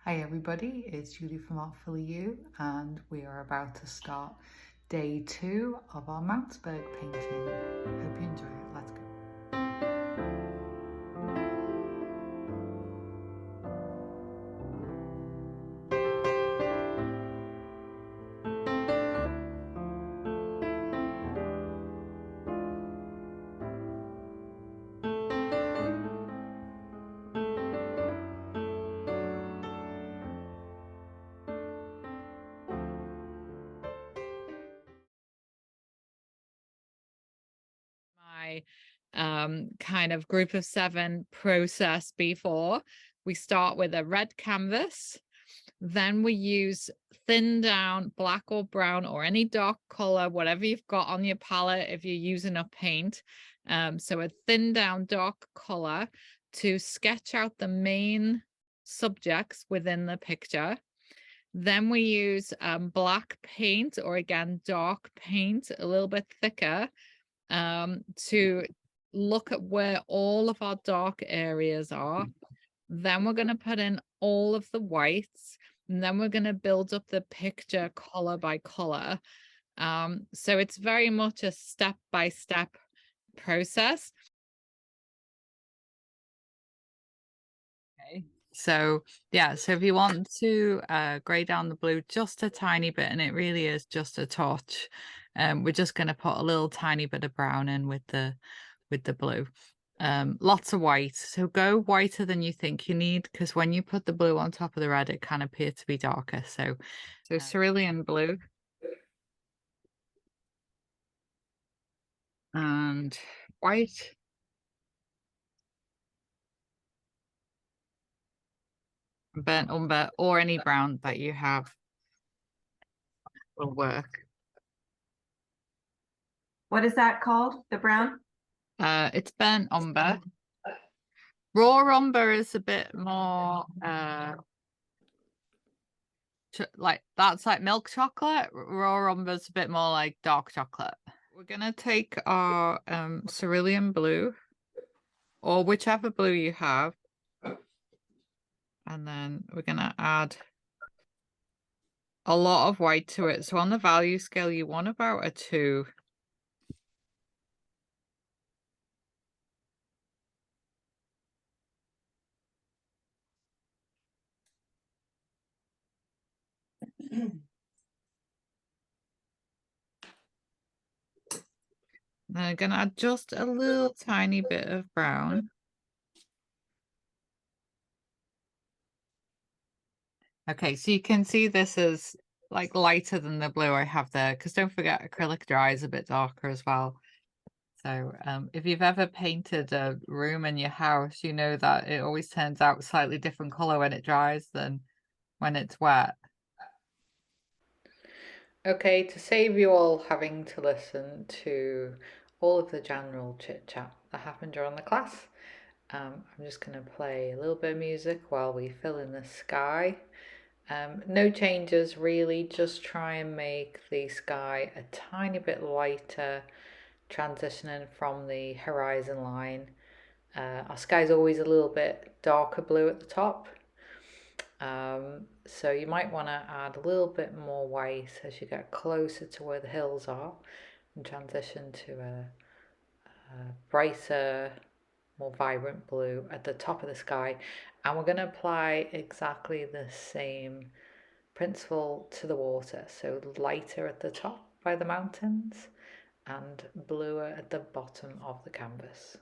Hi everybody, it's Julie from Art for You, and we are about to start day 2 of our Mountsberg painting. Hope you enjoy it. Let's go. My kind of group of 7 process before. We start with a red canvas, then we use thin down black or brown or any dark color, whatever you've got on your palette if you're using up paint. So a thin down dark color to sketch out the main subjects within the picture. Then we use black paint, or again dark paint, a little bit thicker, to look at where all of our dark areas are. Then we're going to put in all of the whites, and then we're going to build up the picture color by color. So it's very much a step-by-step process. Okay. So yeah, so if you want to grey down the blue just a tiny bit, and it really is just a touch, we're just going to put a little tiny bit of brown in with the blue. Lots of white, so go whiter than you think you need, because when you put the blue on top of the red it can appear to be darker. So cerulean blue and white, burnt umber, or any brown that you have will work. What is that called? The brown? It's burnt umber. Raw umber is a bit more like, that's like milk chocolate. Raw umber's a bit more like dark chocolate. We're gonna take our cerulean blue, or whichever blue you have, and then we're gonna add a lot of white to it. So on the value scale you want about a 2. Then I'm gonna add just a little tiny bit of brown. Okay, so you can see this is like lighter than the blue I have there, because don't forget acrylic dries a bit darker as well. So if you've ever painted a room in your house, you know that it always turns out slightly different color when it dries than when it's wet. Okay, to save you all having to listen to all of the general chit chat that happened during the class, I'm just going to play a little bit of music while we fill in the sky. No changes really, just try and make the sky a tiny bit lighter, transitioning from the horizon line. Our sky's always a little bit darker blue at the top, so you might want to add a little bit more white as you get closer to where the hills are, and transition to a brighter, more vibrant blue at the top of the sky. And we're going to apply exactly the same principle to the water, so lighter at the top by the mountains and bluer at the bottom of the canvas.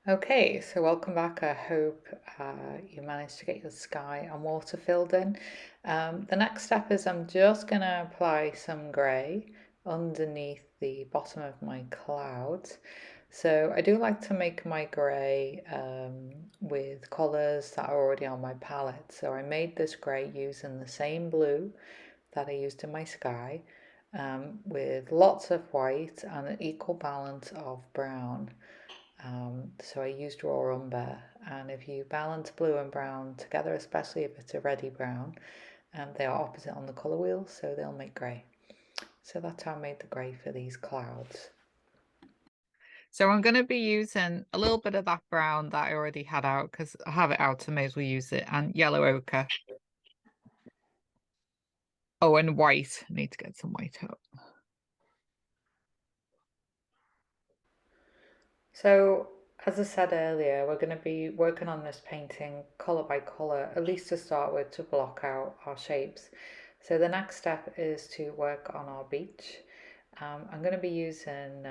Okay, so welcome back. I hope you managed to get your sky and water filled in. The next step is I'm just going to apply some grey underneath the bottom of my clouds. So I do like to make my grey with colours that are already on my palette. So I made this grey using the same blue that I used in my sky, with lots of white and an equal balance of brown. So I used raw umber, and if you balance blue and brown together, especially if it's a reddy brown, they are opposite on the colour wheel, so they'll make grey. So that's how I made the grey for these clouds. So I'm going to be using a little bit of that brown that I already had out because I have it out, so I may as well use it, and yellow ochre. Oh, and white. I need to get some white out. So, as I said earlier, we're going to be working on this painting colour by colour, at least to start with, to block out our shapes. So the next step is to work on our beach. I'm going to be using,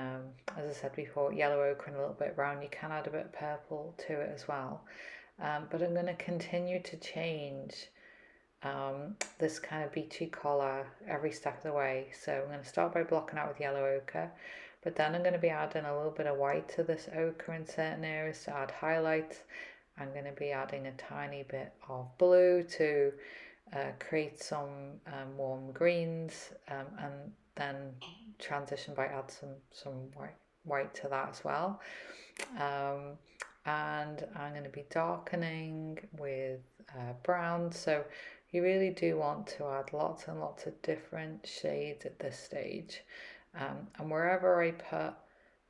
as I said before, yellow ochre and a little bit brown. You can add a bit of purple to it as well. But I'm going to continue to change this kind of beachy colour every step of the way. So I'm going to start by blocking out with yellow ochre, but then I'm going to be adding a little bit of white to this ochre in certain areas to add highlights. I'm going to be adding a tiny bit of blue to create some warm greens, and then transition by add some white to that as well. And I'm going to be darkening with brown. So you really do want to add lots and lots of different shades at this stage. And wherever I put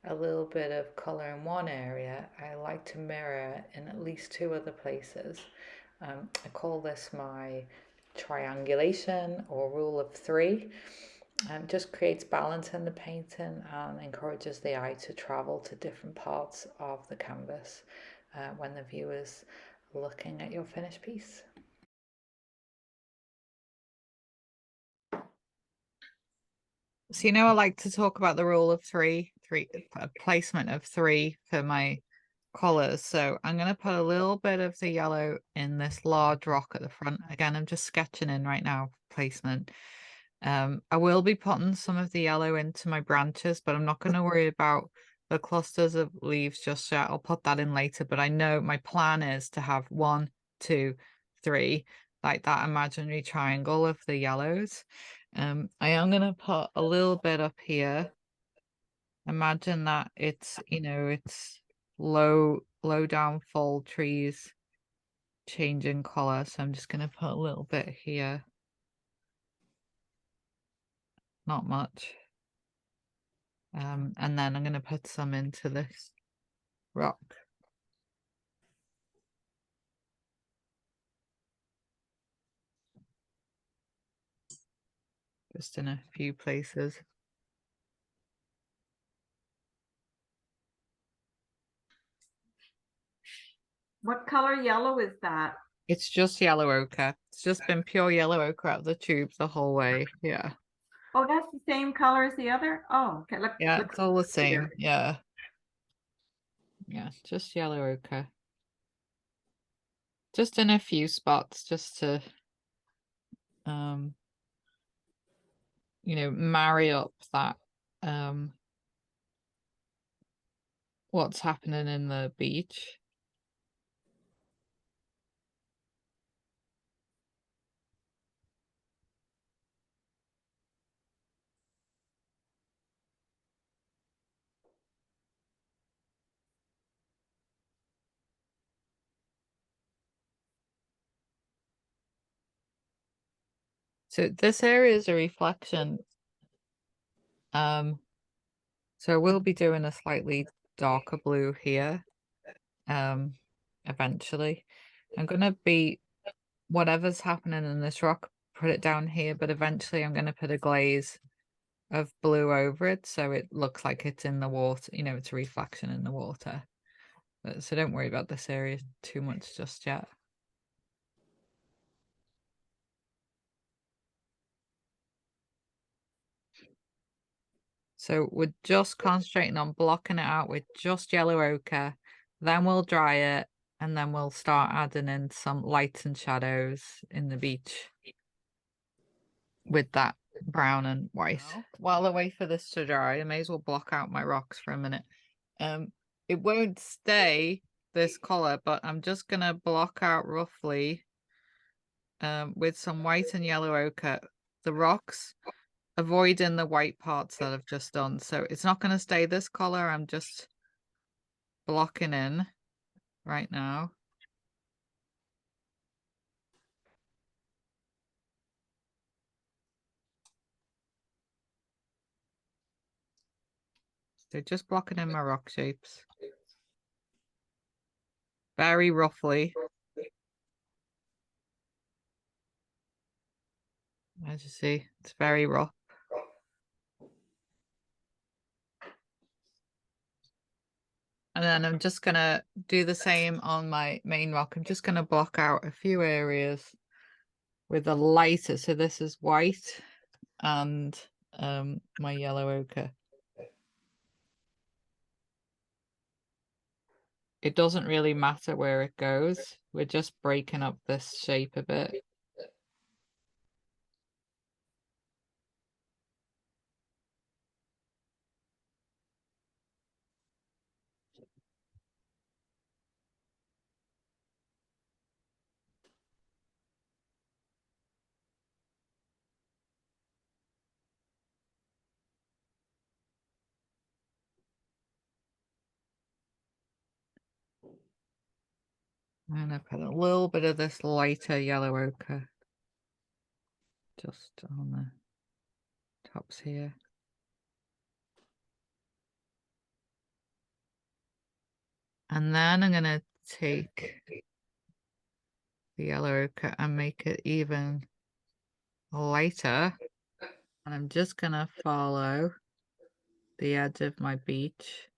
a little bit of colour in one area, I like to mirror in at least two other places. I call this my triangulation or rule of three. Just creates balance in the painting and encourages the eye to travel to different parts of the canvas when the viewer's looking at your finished piece. So, you know, I like to talk about the rule of three placement of three for my colours. So I'm going to put a little bit of the yellow in this large rock at the front. Again, I'm just sketching in right now placement. I will be putting some of the yellow into my branches, but I'm not going to worry about the clusters of leaves just yet. I'll put that in later, but I know my plan is to have 1, 2, 3, like that imaginary triangle of the yellows. I am going to put a little bit up here. Imagine that it's, you know, it's low down fall trees changing color. So I'm just going to put a little bit here. Not much. And then I'm going to put some into this rock. Just in a few places. What color yellow is that? It's just yellow ochre. It's just been pure yellow ochre out of the tube the whole way. Yeah. Oh, that's the same color as the other? Oh, okay. Yeah, Look it's all the same. here. Yeah. Yeah, just yellow ochre. Just in a few spots, just to you know, marry up that what's happening in the beach. So this area is a reflection. So we'll be doing a slightly darker blue here. Eventually. I'm gonna be whatever's happening in this rock, put it down here, but eventually I'm gonna put a glaze of blue over it so it looks like it's in the water, you know, it's a reflection in the water. But, so don't worry about this area too much just yet. So we're just concentrating on blocking it out with just yellow ochre Then we'll dry it, and then we'll start adding in some lights and shadows in the beach with that brown and white. While I wait for this to dry, I may as well block out my rocks for a minute. It won't stay this color, but I'm just gonna block out roughly with some white and yellow ochre the rocks, avoiding the white parts that I've just done. So it's not going to stay this color. I'm just blocking in right now. So just blocking in my rock shapes. Very roughly. As you see, it's very rough. And then I'm just going to do the same on my main rock. I'm just going to block out a few areas with a lighter. So this is white and my yellow ochre. It doesn't really matter where it goes. We're just breaking up this shape a bit. I'm going to put a little bit of this lighter yellow ochre just on the tops here. And then I'm going to take the yellow ochre and make it even lighter. And I'm just going to follow the edge of my beach.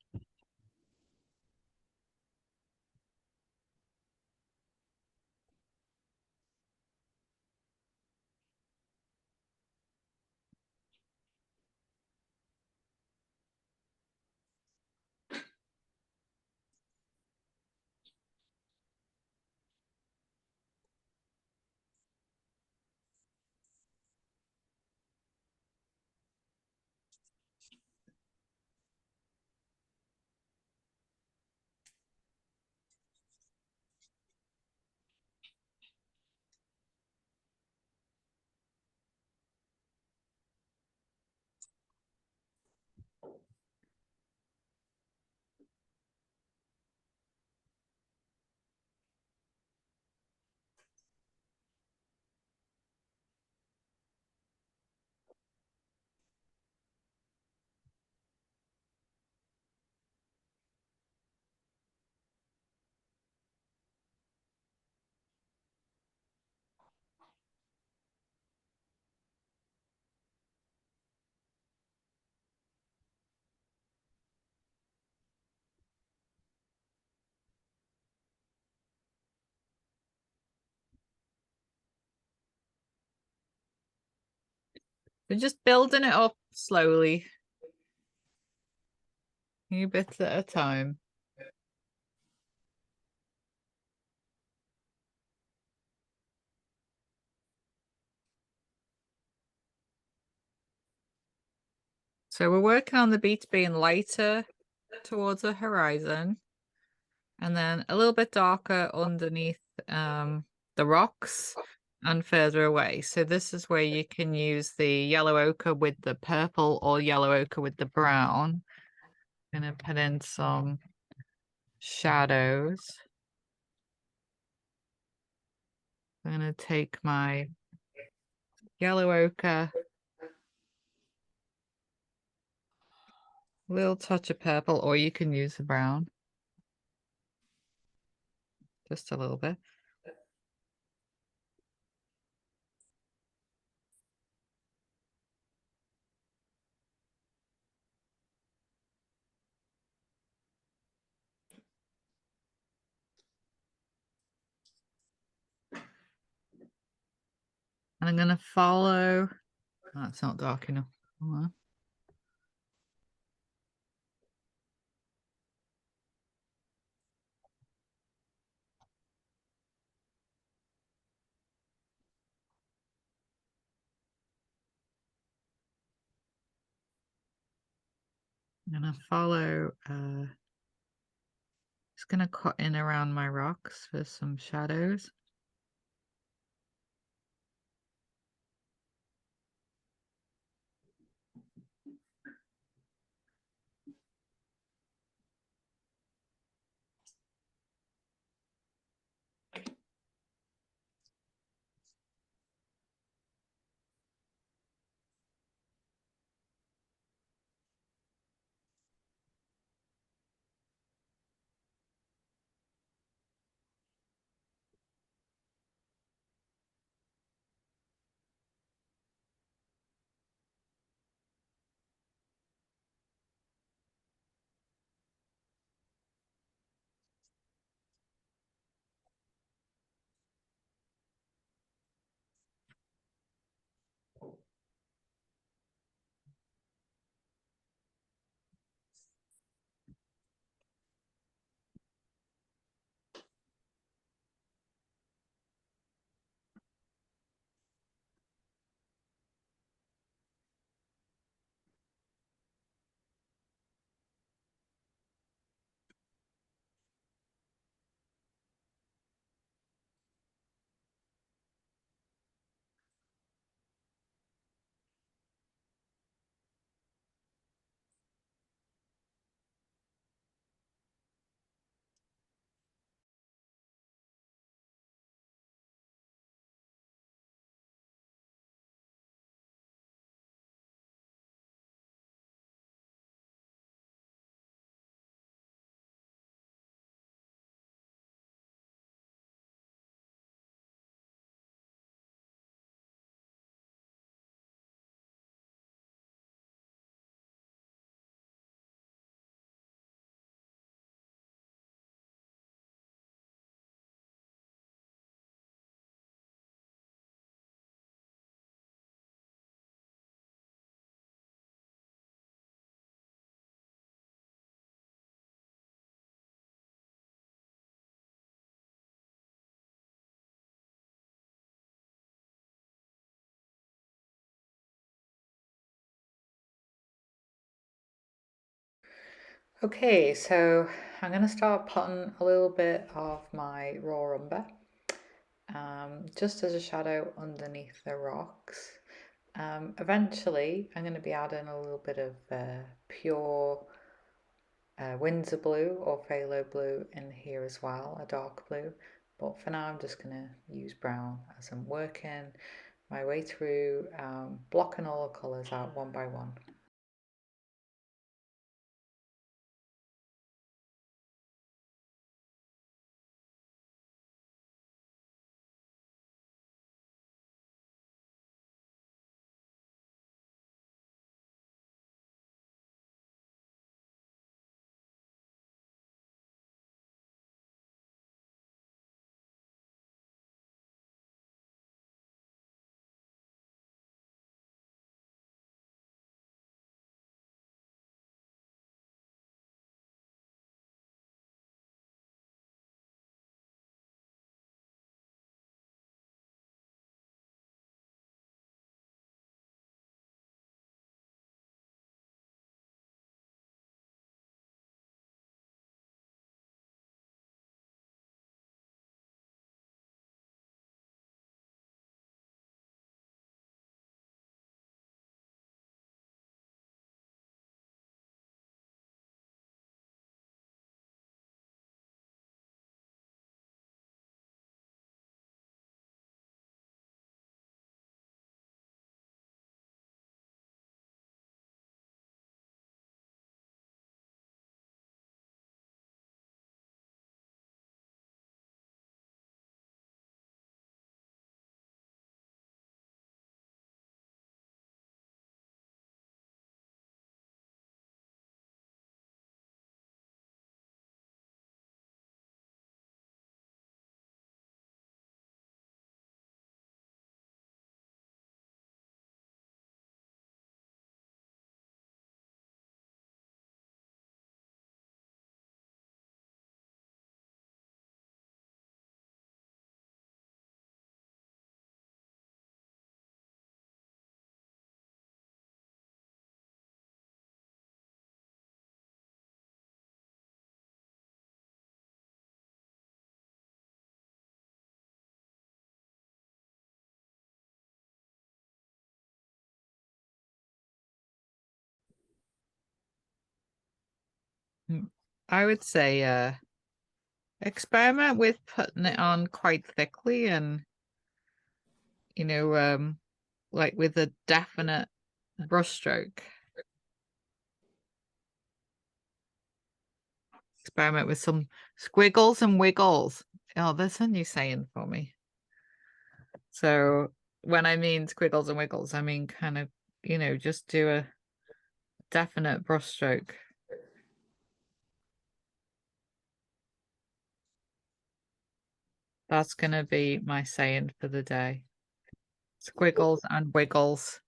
We're just building it up slowly, a few bits at a time. So we're working on the beach being lighter towards the horizon and then a little bit darker underneath the rocks and further away. So this is where you can use the yellow ochre with the purple or yellow ochre with the brown. I'm going to put in some shadows. I'm going to take my yellow ochre, a little touch of purple, or you can use the brown. Just a little bit. And I'm going to follow. Oh, it's not dark enough. I'm gonna follow, just gonna cut in around my rocks for some shadows. Okay, so I'm going to start putting a little bit of my raw umber just as a shadow underneath the rocks. Eventually, I'm going to be adding a little bit of pure Windsor Blue or phthalo blue in here as well, a dark blue. But for now, I'm just going to use brown as I'm working my way through, blocking all the colours out one by one. I would say experiment with putting it on quite thickly and, you know, like with a definite brush stroke. Experiment with some squiggles and wiggles. Oh, there's a new saying for me. So when I mean squiggles and wiggles, I mean kind of, you know, just do a definite brush stroke. That's going to be my saying for the day. Squiggles and wiggles.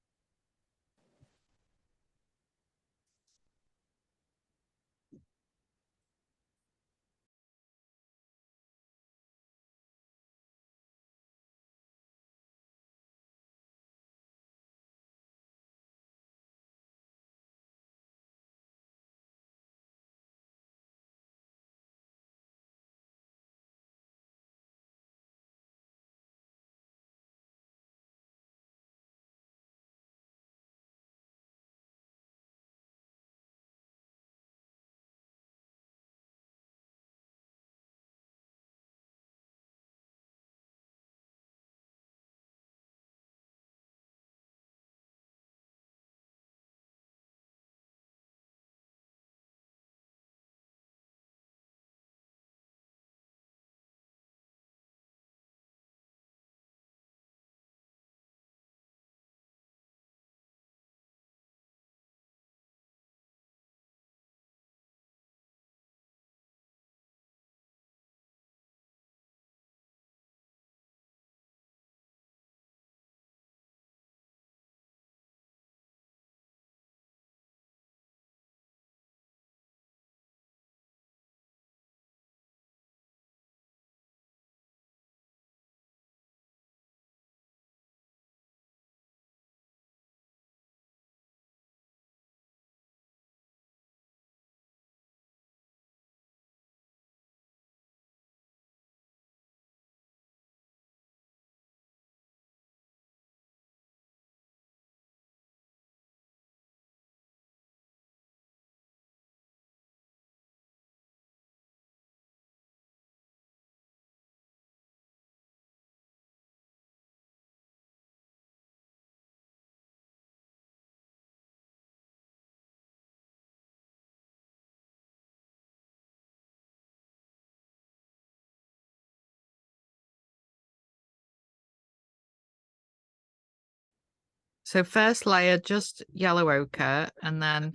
So first layer, just yellow ochre, and then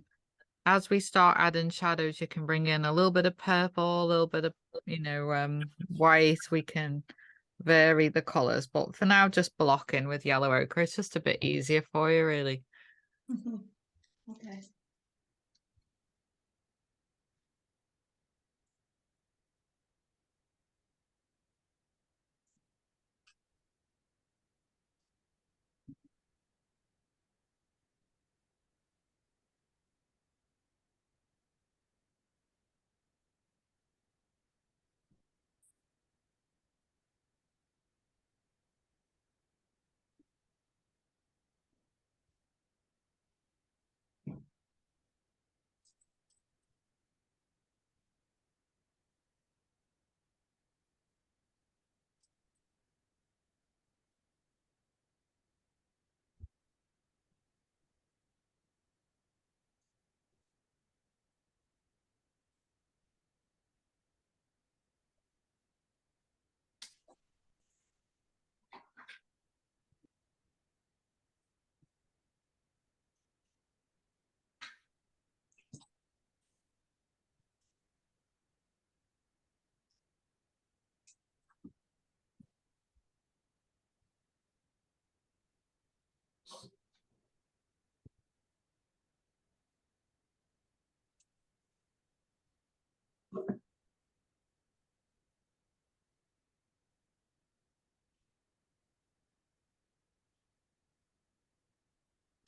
as we start adding shadows, you can bring in a little bit of purple, a little bit of, you know, white. We can vary the colors, but for now, just blocking with yellow ochre. It's just a bit easier for you, really. Okay.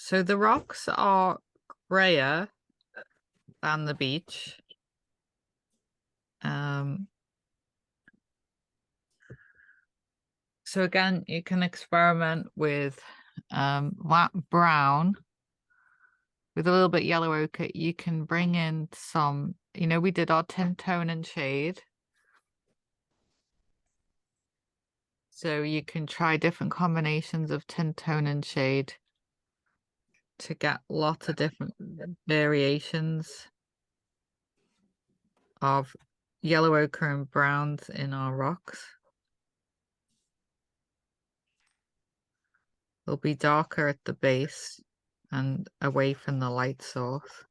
So the rocks are grayer than the beach. So again, you can experiment with that brown with a little bit yellow ochre. You can bring in some you know, we did our tint, tone, and shade. So you can try different combinations of tint, tone, and shade to get lots of different variations of yellow ochre and browns in our rocks. They'll be darker at the base and away from the light source.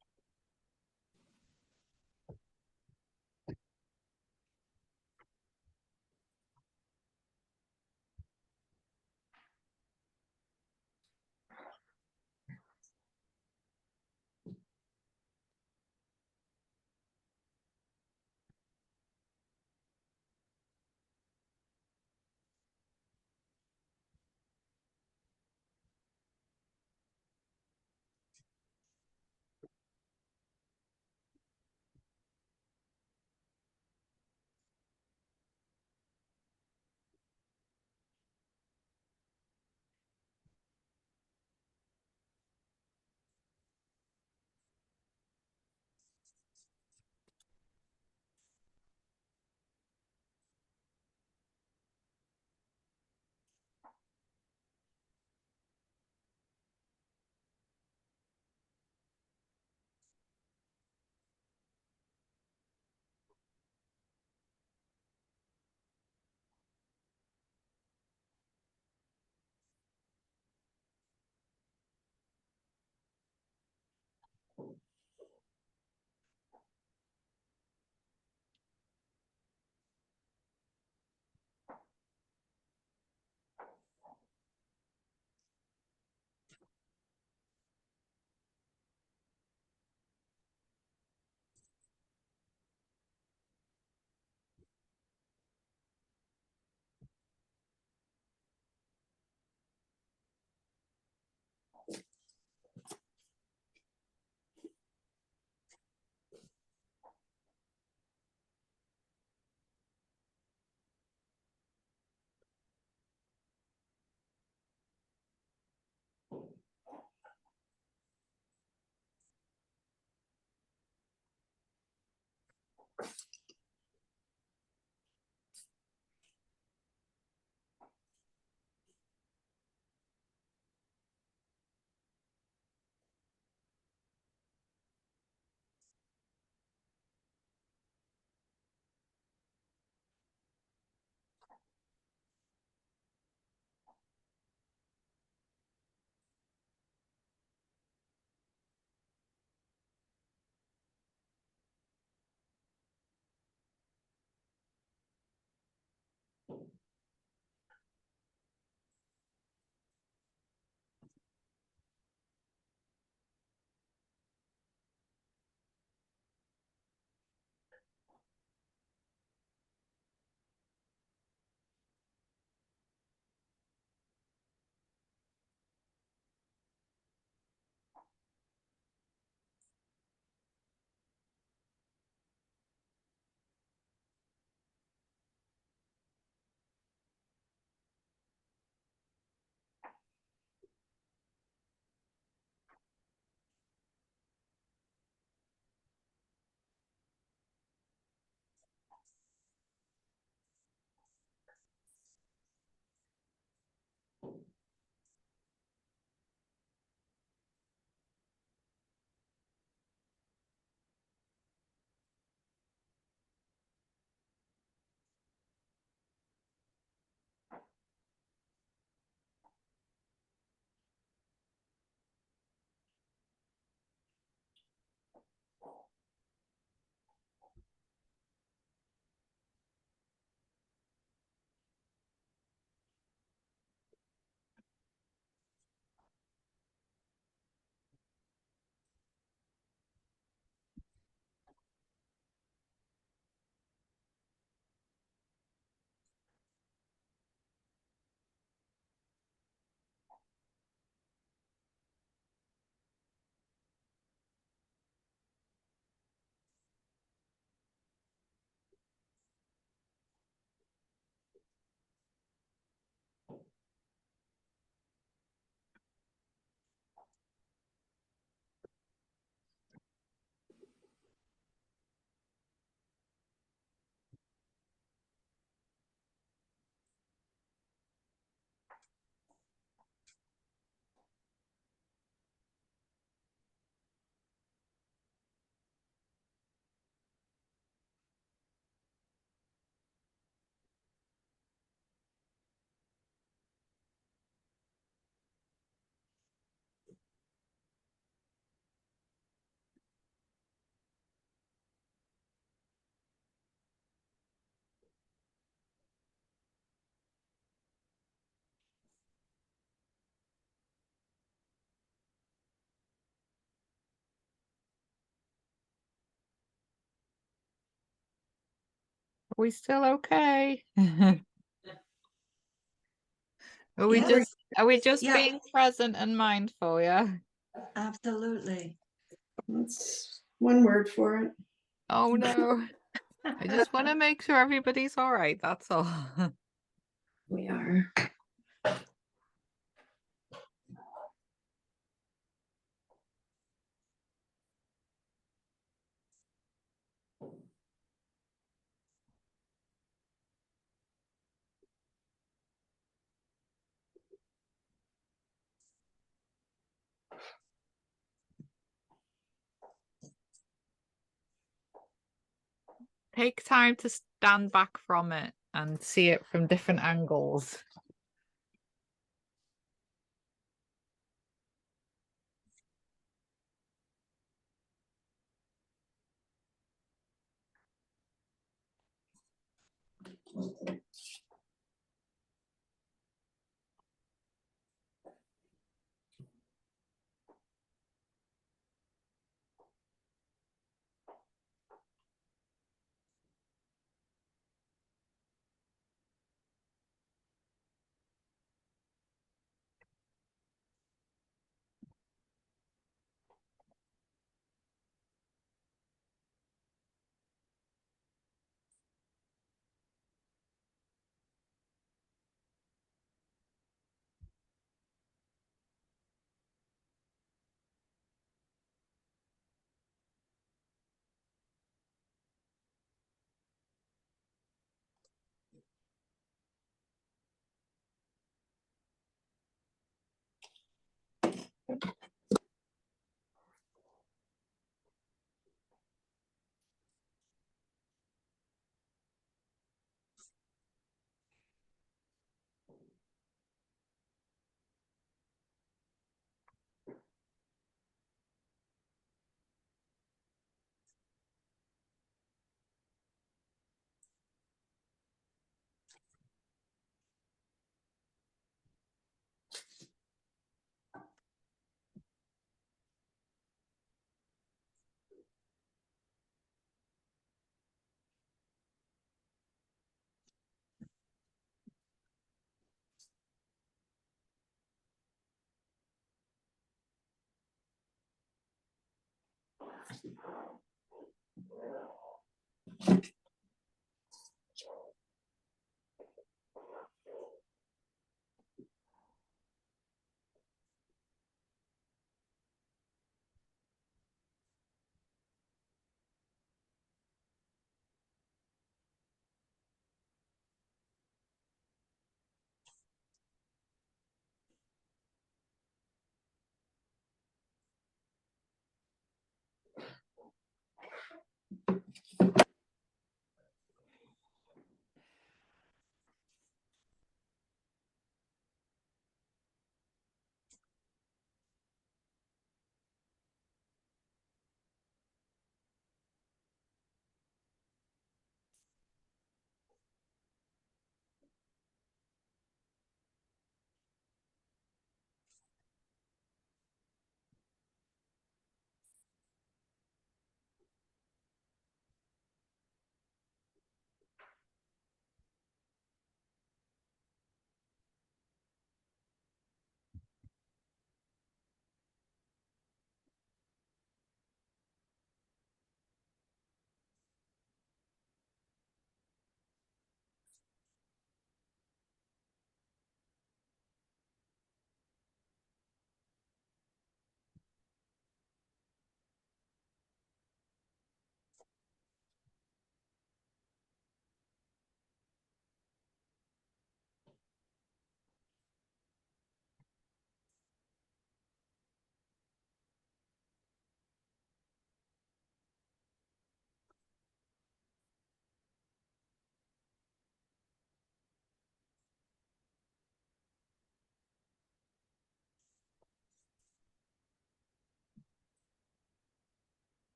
we still okay? Are we Yeah, just are we just yeah. being present and mindful, yeah? Absolutely. That's one word for it. Oh no. I just want to make sure everybody's all right, that's all. We are. Take time to stand back from it and see it from different angles.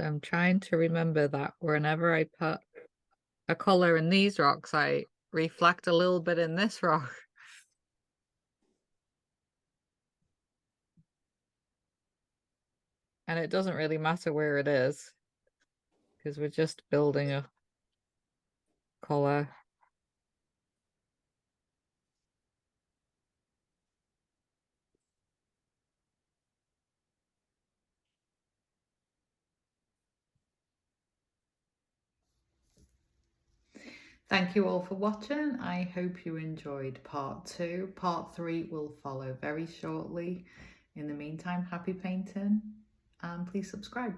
So I'm trying to remember that whenever I put a colour in these rocks, I reflect a little bit in this rock. And it doesn't really matter where it is, because we're just building a colour. Thank you all for watching. I hope you enjoyed part 2. Part 3 will follow very shortly. In the meantime, happy painting and please subscribe.